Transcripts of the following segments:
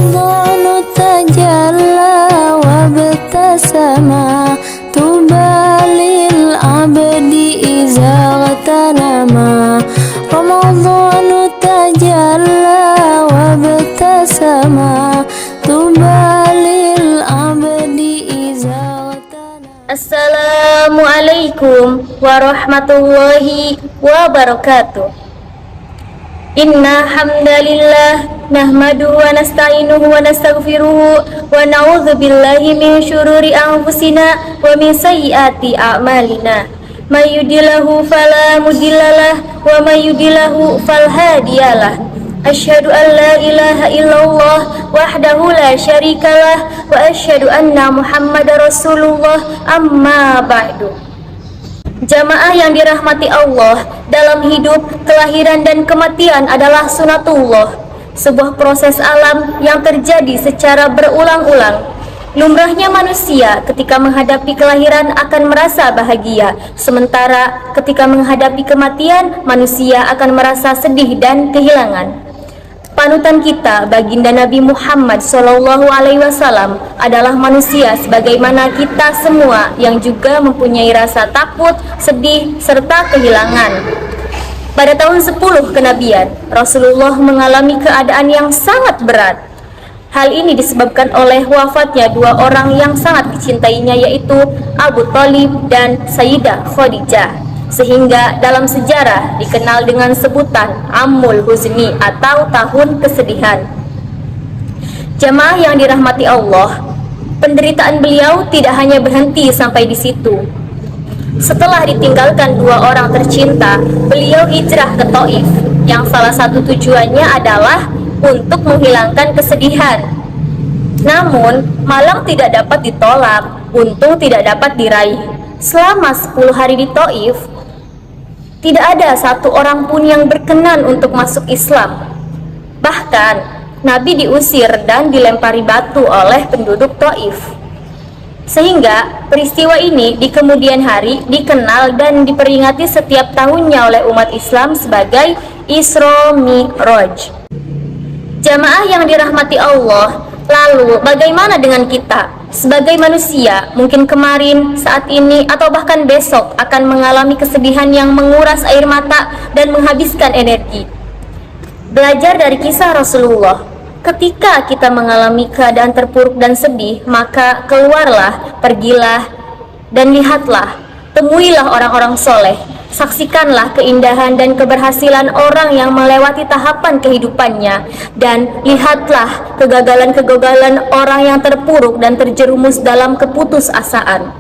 Ramadhanu tajalla wabtasama tubalil abdi iza ghatanama. Ramadhanu tajalla wabtasama tubalil abdi iza ghatanama. Assalamualaikum warahmatullahi wabarakatuh. Inna hamdalillah nahmaduhu wa nasta'inuhu wa nastaghfiruhu wa na'udzu billahi min syururi anfusina wa min sayyiati a'malina. May yudillahu fala mudhillalah wa may yudillahu fal hadiyalah. Asyhadu an la ilaha illallah wahdahu la syarikalah wa asyhadu anna Muhammadar Rasulullah, amma ba'du. Jamaah yang dirahmati Allah, dalam hidup, kelahiran dan kematian adalah sunatullah, sebuah proses alam yang terjadi secara berulang-ulang. Lumrahnya manusia ketika menghadapi kelahiran akan merasa bahagia, sementara ketika menghadapi kematian manusia akan merasa sedih dan kehilangan. Panutan kita, baginda Nabi Muhammad SAW, adalah manusia sebagaimana kita semua yang juga mempunyai rasa takut, sedih, serta kehilangan. Pada tahun 10 kenabian, Rasulullah mengalami keadaan yang sangat berat. Hal ini disebabkan oleh wafatnya dua orang yang sangat dicintainya, yaitu Abu Thalib dan Sayyidah Khadijah, sehingga dalam sejarah dikenal dengan sebutan Amul Huzni atau tahun kesedihan. Jamaah yang dirahmati Allah, penderitaan beliau tidak hanya berhenti sampai di situ. Setelah ditinggalkan dua orang tercinta, beliau hijrah ke Taif, yang salah satu tujuannya adalah untuk menghilangkan kesedihan. Namun, malang tidak dapat ditolak, untung tidak dapat diraih. Selama 10 hari di Taif, tidak ada satu orang pun yang berkenan untuk masuk Islam. Bahkan Nabi diusir dan dilempari batu oleh penduduk Taif. Sehingga peristiwa ini di kemudian hari dikenal dan diperingati setiap tahunnya oleh umat Islam sebagai Isra Mi'raj. Jamaah yang dirahmati Allah, lalu bagaimana dengan kita? Sebagai manusia, mungkin kemarin, saat ini, atau bahkan besok akan mengalami kesedihan yang menguras air mata dan menghabiskan energi. Belajar dari kisah Rasulullah. Ketika kita mengalami keadaan terpuruk dan sedih, maka keluarlah, pergilah, dan lihatlah, temuilah orang-orang soleh. Saksikanlah keindahan dan keberhasilan orang yang melewati tahapan kehidupannya, dan lihatlah kegagalan-kegagalan orang yang terpuruk dan terjerumus dalam keputusasaan.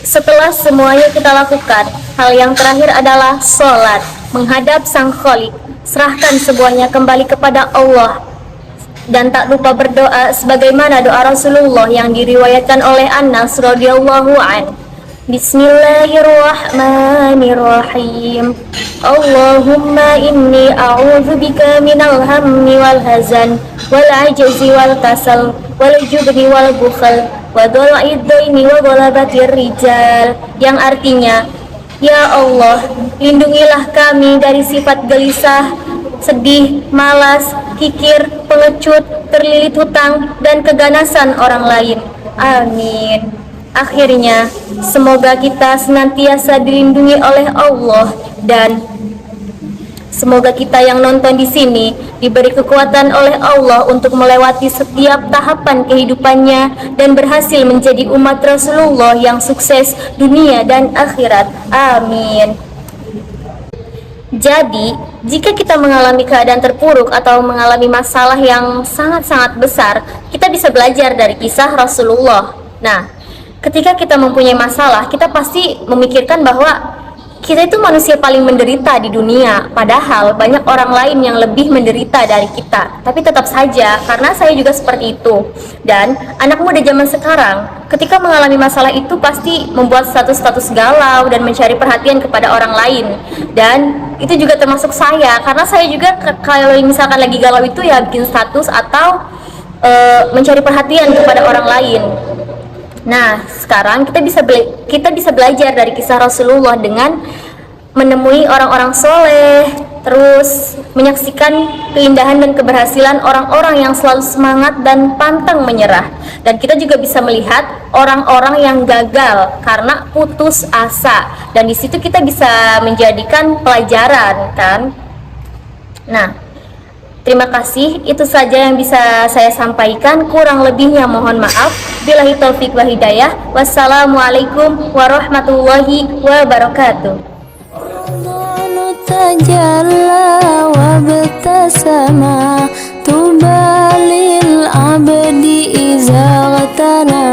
Setelah semuanya kita lakukan, hal yang terakhir adalah sholat, menghadap Sang Khalik, serahkan semuanya kembali kepada Allah, dan tak lupa berdoa sebagaimana doa Rasulullah yang diriwayatkan oleh Anas radhiyallahu anhu. Bismillahirrahmanirrahim. Allahumma inni a'udzubika minal hammi wal hazan wal ajzi wal kasal wal jubni wal bukhal wa dhala'id daini wa ghalabatir rijal, yang artinya, ya Allah, lindungilah kami dari sifat gelisah, sedih, malas, kikir, pengecut, terlilit hutang, dan keganasan orang lain. Amin. Akhirnya, semoga kita senantiasa dilindungi oleh Allah, dan semoga kita yang nonton di sini diberi kekuatan oleh Allah untuk melewati setiap tahapan kehidupannya dan berhasil menjadi umat Rasulullah yang sukses dunia dan akhirat. Amin. Jadi, jika kita mengalami keadaan terpuruk atau mengalami masalah yang sangat-sangat besar, kita bisa belajar dari kisah Rasulullah. Nah, ketika kita mempunyai masalah, kita pasti memikirkan bahwa kita itu manusia paling menderita di dunia, padahal banyak orang lain yang lebih menderita dari kita. Tapi tetap saja, karena saya juga seperti itu. Dan anak muda zaman sekarang, ketika mengalami masalah itu pasti membuat status-status galau dan mencari perhatian kepada orang lain. Dan itu juga termasuk saya, karena saya juga kalau misalkan lagi galau itu ya bikin status atau mencari perhatian kepada orang lain. Nah, sekarang kita bisa belajar dari kisah Rasulullah dengan menemui orang-orang soleh, terus menyaksikan keindahan dan keberhasilan orang-orang yang selalu semangat dan pantang menyerah. Dan kita juga bisa melihat orang-orang yang gagal karena putus asa, dan di situ kita bisa menjadikan pelajaran kan. Nah, terima kasih, itu saja yang bisa saya sampaikan, kurang lebihnya mohon maaf. Billahi taufik wa hidayah. Wassalamualaikum warahmatullahi wabarakatuh. رمضان تجلى وابتسما طوبى للعبد إذا اغتنما